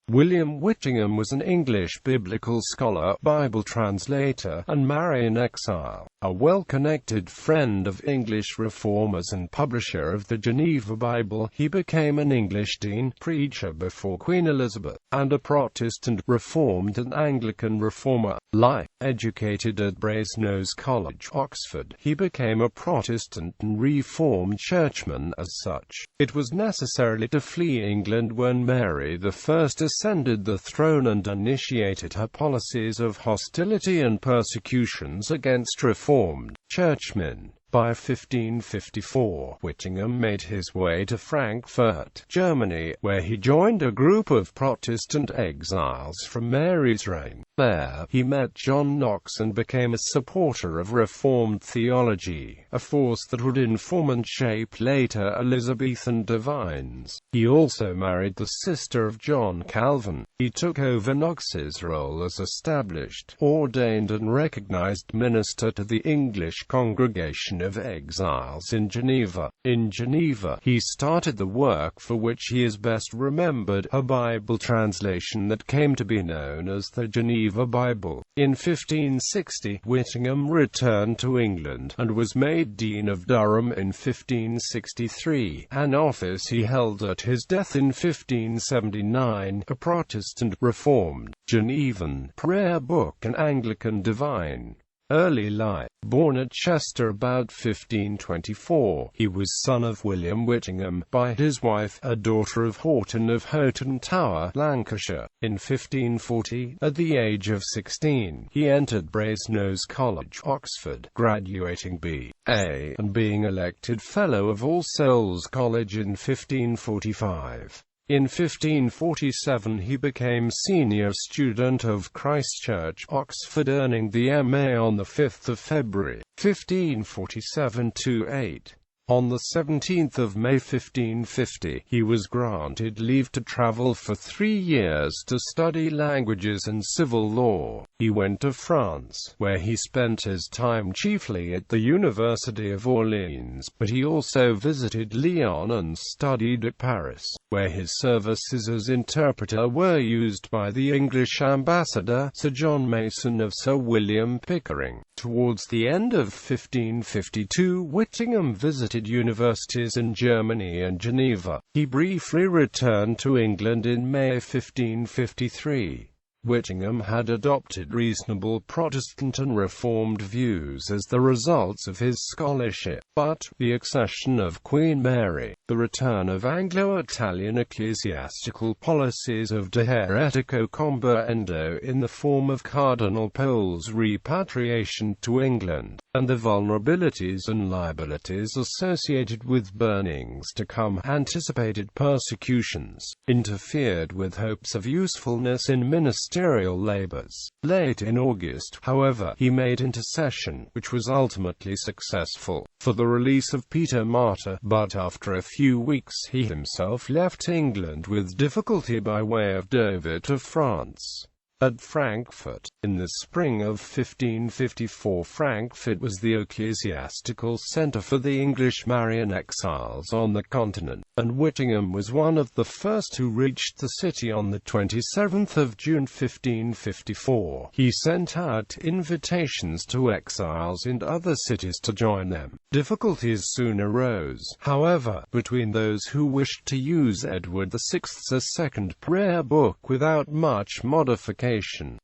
William Whittingham was an English biblical scholar, Bible translator, and Marian exile, a well-connected friend of English reformers and publisher of the Geneva Bible. He became an English dean, preacher before Queen Elizabeth, and a Protestant, Reformed and Anglican reformer. Educated at Brasenose College, Oxford, he became a Protestant and Reformed churchman. As such, it was necessary to flee England when Mary I ascended the throne and initiated her policies of hostility and persecutions against Reformed churchmen. By 1554, Whittingham made his way to Frankfurt, Germany, where he joined a group of Protestant exiles from Mary's reign. There, he met John Knox and became a supporter of Reformed theology, a force that would inform and shape later Elizabethan divines. He also married the sister of John Calvin. He took over Knox's role as established, ordained and recognized minister to the English congregation of exiles in Geneva. In Geneva, he started the work for which he is best remembered, a Bible translation that came to be known as the Geneva Bible. In 1560, Whittingham returned to England, and was made Dean of Durham in 1563, an office he held at his death in 1579, a Protestant, Reformed, Genevan, prayer book and Anglican divine. Early life. Born at Chester about 1524, he was son of William Whittingham, by his wife, a daughter of Horton of Houghton Tower, Lancashire. In 1540, at the age of 16, he entered Brasenose College, Oxford, graduating B.A. and being elected Fellow of All Souls College in 1545. In 1547 he became senior student of Christ Church, Oxford, earning the M.A. on 5 February, 1547–8. On 17 May 1550, he was granted leave to travel for 3 years to study languages and civil law. He went to France, where he spent his time chiefly at the University of Orleans, but he also visited Lyon and studied at Paris, where his services as interpreter were used by the English ambassador, Sir John Mason of Sir William Pickering. Towards the end of 1552, Whittingham visited universities in Germany and Geneva. He briefly returned to England in May 1553. Whittingham had adopted reasonable Protestant and Reformed views as the results of his scholarship, but the accession of Queen Mary, the return of Anglo-Italian ecclesiastical policies of de heretico combaendo in the form of Cardinal Pole's repatriation to England, and the vulnerabilities and liabilities associated with burnings to come, anticipated persecutions, interfered with hopes of usefulness in ministerial labors. Late in August, however, he made intercession, which was ultimately successful, for the release of Peter Martyr, but after a few weeks he himself left England with difficulty by way of Dover to France. At Frankfurt, in the spring of 1554, Frankfurt was the ecclesiastical centre for the English Marian exiles on the continent, and Whittingham was one of the first who reached the city on the 27th of June 1554. He sent out invitations to exiles in other cities to join them. Difficulties soon arose, however, between those who wished to use Edward VI's second prayer book without much modification,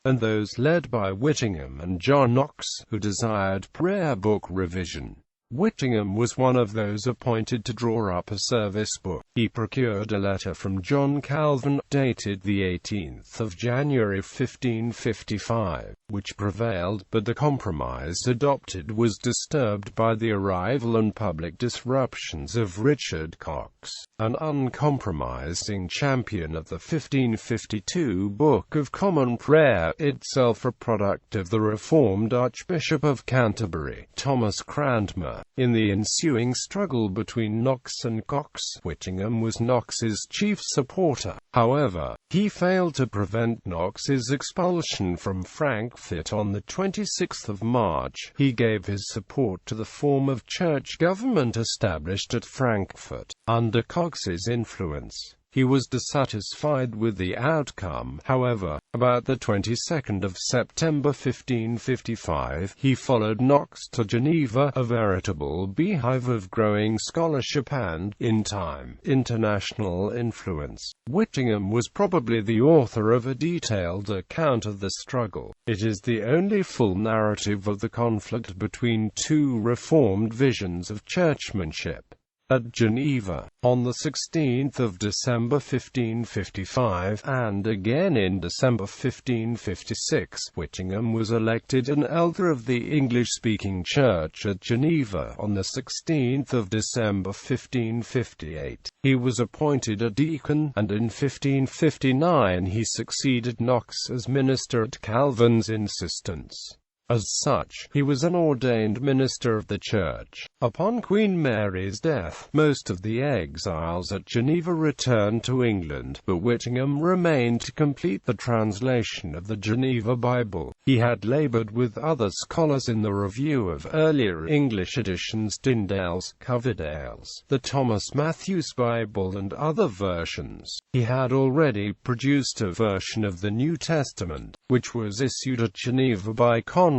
and those led by Whittingham and John Knox, who desired prayer book revision. Whittingham was one of those appointed to draw up a service book. He procured a letter from John Calvin, dated the 18th of January 1555, which prevailed, but the compromise adopted was disturbed by the arrival and public disruptions of Richard Cox, an uncompromising champion of the 1552 Book of Common Prayer, itself a product of the Reformed Archbishop of Canterbury, Thomas Cranmer. In the ensuing struggle between Knox and Cox, Whittingham was Knox's chief supporter. However, he failed to prevent Knox's expulsion from Frankfurt on the 26th of March. He gave his support to the form of church government established at Frankfurt. Under Cox's influence, He was dissatisfied with the outcome, however. About the 22nd of September 1555, he followed Knox to Geneva, a veritable beehive of growing scholarship and, in time, international influence. Whittingham was probably the author of a detailed account of the struggle. It is the only full narrative of the conflict between two reformed visions of churchmanship. At Geneva, on the 16th of December 1555, and again in December 1556, Whittingham was elected an elder of the English-speaking church at Geneva on the 16th of December 1558. He was appointed a deacon, and in 1559 he succeeded Knox as minister at Calvin's insistence. As such, he was an ordained minister of the Church. Upon Queen Mary's death, most of the exiles at Geneva returned to England, but Whittingham remained to complete the translation of the Geneva Bible. He had labored with other scholars in the review of earlier English editions, Tyndale's, Coverdale's, the Thomas Matthews Bible and other versions. He had already produced a version of the New Testament, which was issued at Geneva by Conrad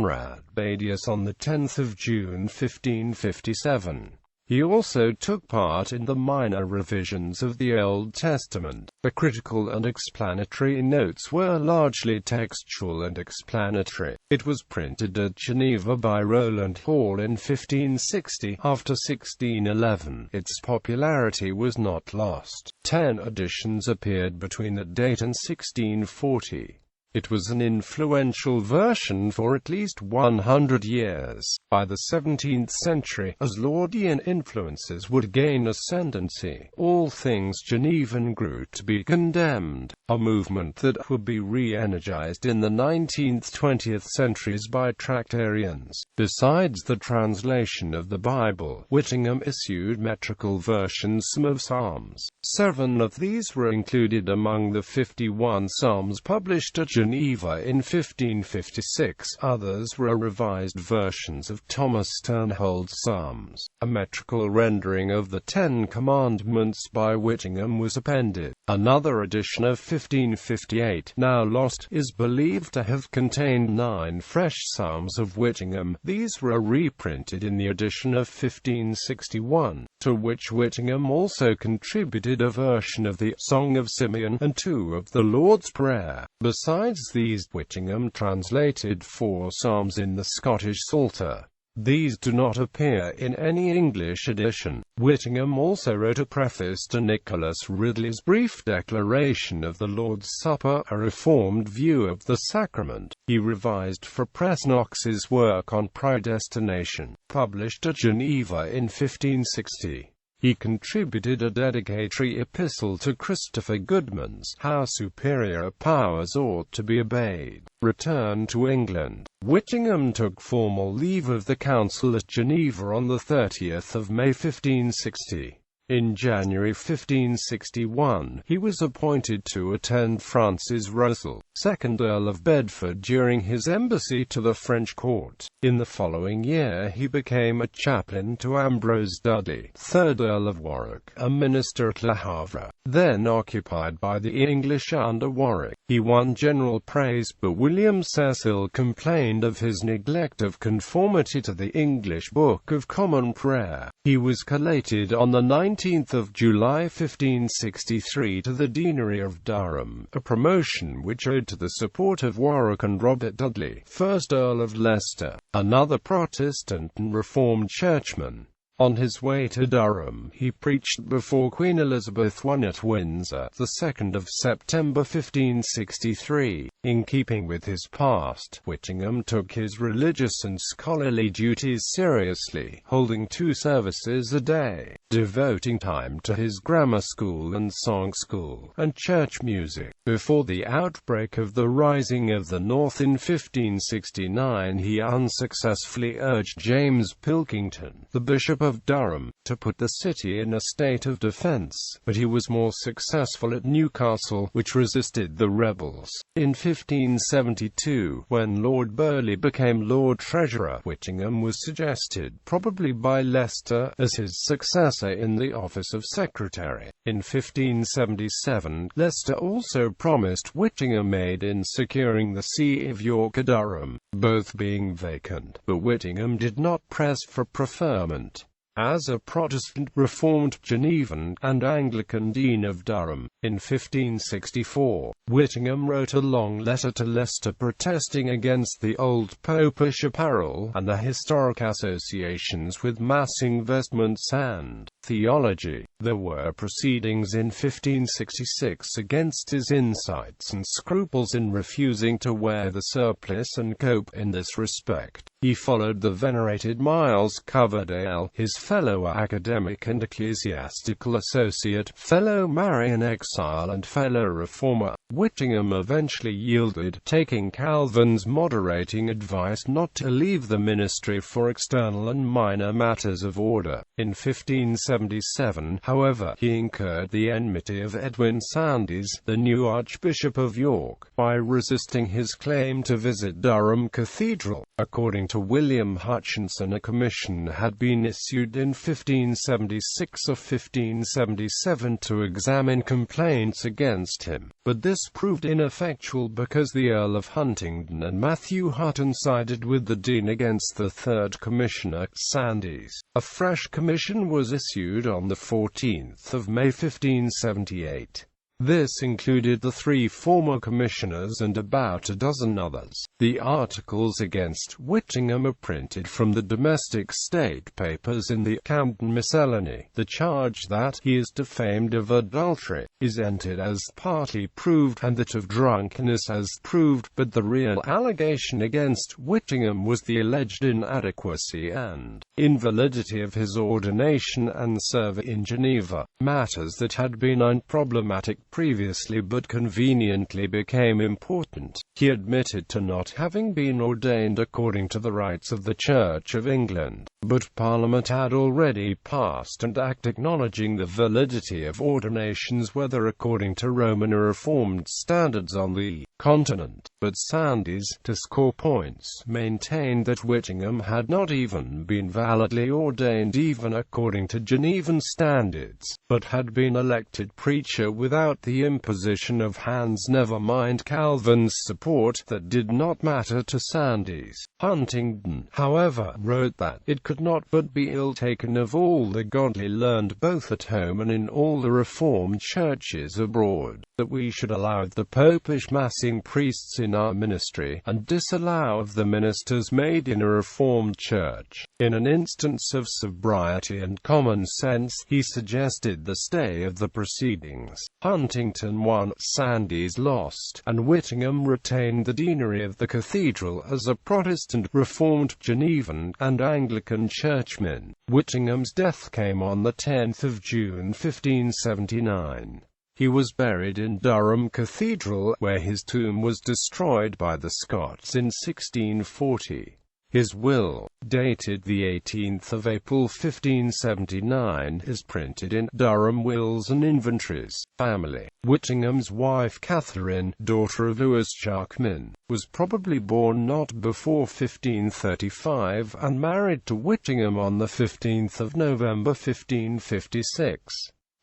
Badius on 10 June 1557. He also took part in the minor revisions of the Old Testament. The critical and explanatory notes were largely textual and explanatory. It was printed at Geneva by Rowland Hall in 1560. After 1611, its popularity was not lost. 10 editions appeared between that date and 1640. It was an influential version for at least 100 years. By the 17th century, as Laudian influences would gain ascendancy, all things Genevan grew to be condemned, a movement that would be re-energized in the 19th-20th centuries by Tractarians. Besides the translation of the Bible, Whittingham issued metrical versions of Psalms. 7 of these were included among the 51 Psalms published at Geneva in 1556. Others were revised versions of Thomas Sternhold's Psalms. A metrical rendering of the Ten Commandments by Whittingham was appended. Another edition of 1558, now lost, is believed to have contained 9 fresh Psalms of Whittingham. These were reprinted in the edition of 1561, to which Whittingham also contributed a version of the Song of Simeon and 2 of the Lord's Prayer. Besides these, Whittingham translated 4 Psalms in the Scottish Psalter. These do not appear in any English edition. Whittingham also wrote a preface to Nicholas Ridley's brief declaration of the Lord's Supper, a reformed view of the sacrament. He revised for press Knox's work on predestination, published at Geneva in 1560. He contributed a dedicatory epistle to Christopher Goodman's How Superior Powers Ought to be Obeyed. Returned to England, Whittingham took formal leave of the council at Geneva on 30th of May 1560. In January 1561, he was appointed to attend Francis Russell, 2nd Earl of Bedford, during his embassy to the French court. In the following year he became a chaplain to Ambrose Dudley, 3rd Earl of Warwick, a minister at Le Havre, then occupied by the English under Warwick. He won general praise, but William Cecil complained of his neglect of conformity to the English Book of Common Prayer. He was collated on the 19th of July 1563 to the deanery of Durham, a promotion which owed to the support of Warwick and Robert Dudley, 1st Earl of Leicester, another Protestant and Reformed churchman. On his way to Durham, he preached before Queen Elizabeth I at Windsor, the 2nd of September 1563. In keeping with his past, Whittingham took his religious and scholarly duties seriously, holding 2 services a day, devoting time to his grammar school and song school, and church music. Before the outbreak of the Rising of the North in 1569, he unsuccessfully urged James Pilkington, the Bishop of Durham, to put the city in a state of defense, but he was more successful at Newcastle, which resisted the rebels. In 1572, when Lord Burleigh became Lord Treasurer, Whittingham was suggested, probably by Leicester, as his successor in the office of Secretary. In 1577, Leicester also promised Whittingham aid in securing the See of York at Durham, both being vacant, but Whittingham did not press for preferment. As a Protestant, Reformed, Genevan, and Anglican Dean of Durham, in 1564, Whittingham wrote a long letter to Leicester protesting against the old popish apparel, and the historic associations with massing vestments and theology. There were proceedings in 1566 against his insights and scruples in refusing to wear the surplice and cope in this respect. He followed the venerated Miles Coverdale, his fellow academic and ecclesiastical associate, fellow Marian exile and fellow reformer. Whittingham eventually yielded, taking Calvin's moderating advice not to leave the ministry for external and minor matters of order. In 1577, however, he incurred the enmity of Edwin Sandys, the new Archbishop of York, by resisting his claim to visit Durham Cathedral. According to William Hutchinson, a commission had been issued in 1576 or 1577 to examine complaints against him, but this proved ineffectual because the Earl of Huntingdon and Matthew Hutton sided with the Dean against the third commissioner, Sandys. A fresh commission was issued on the 14th of May 1578. This included the 3 former commissioners and about a dozen others. The articles against Whittingham are printed from the domestic state papers in the Camden Miscellany. The charge that he is defamed of adultery is entered as partly proved, and that of drunkenness as proved, but the real allegation against Whittingham was the alleged inadequacy and invalidity of his ordination and service in Geneva, matters that had been unproblematic previously but conveniently became important. He admitted to not having been ordained according to the rites of the Church of England, but Parliament had already passed an act acknowledging the validity of ordinations whether according to Roman or Reformed standards on the continent. But Sandys, to score points, maintained that Whittingham had not even been validly ordained even according to Genevan standards, but had been elected preacher without the imposition of hands. Never mind Calvin's support, that did not matter to Sandys. Huntingdon, however, wrote that it could not but be ill taken of all the godly learned both at home and in all the Reformed churches abroad, that we should allow of the popish massing priests in our ministry, and disallow of the ministers made in a Reformed church. In an instance of sobriety and common sense, he suggested the stay of the proceedings. Huntingdon won, Sandys lost, and Whittingham retained the deanery of the cathedral as a Protestant, Reformed, Genevan, and Anglican churchman. Whittingham's death came on the 10th of June 1579. He was buried in Durham Cathedral, where his tomb was destroyed by the Scots in 1640. His will, dated the 18th of April 1579, is printed in Durham Wills and Inventories. Family. Whittingham's wife Catherine, daughter of Lewis Jackman, was probably born not before 1535 and married to Whittingham on the 15th of November 1556.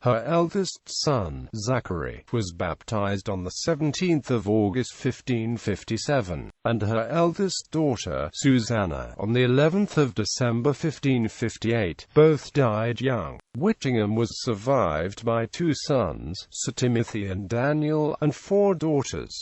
Her eldest son, Zachary, was baptized on the 17th of August 1557, and her eldest daughter, Susanna, on the 11th of December 1558. Both died young. Whittingham was survived by 2 sons, Sir Timothy and Daniel, and 4 daughters.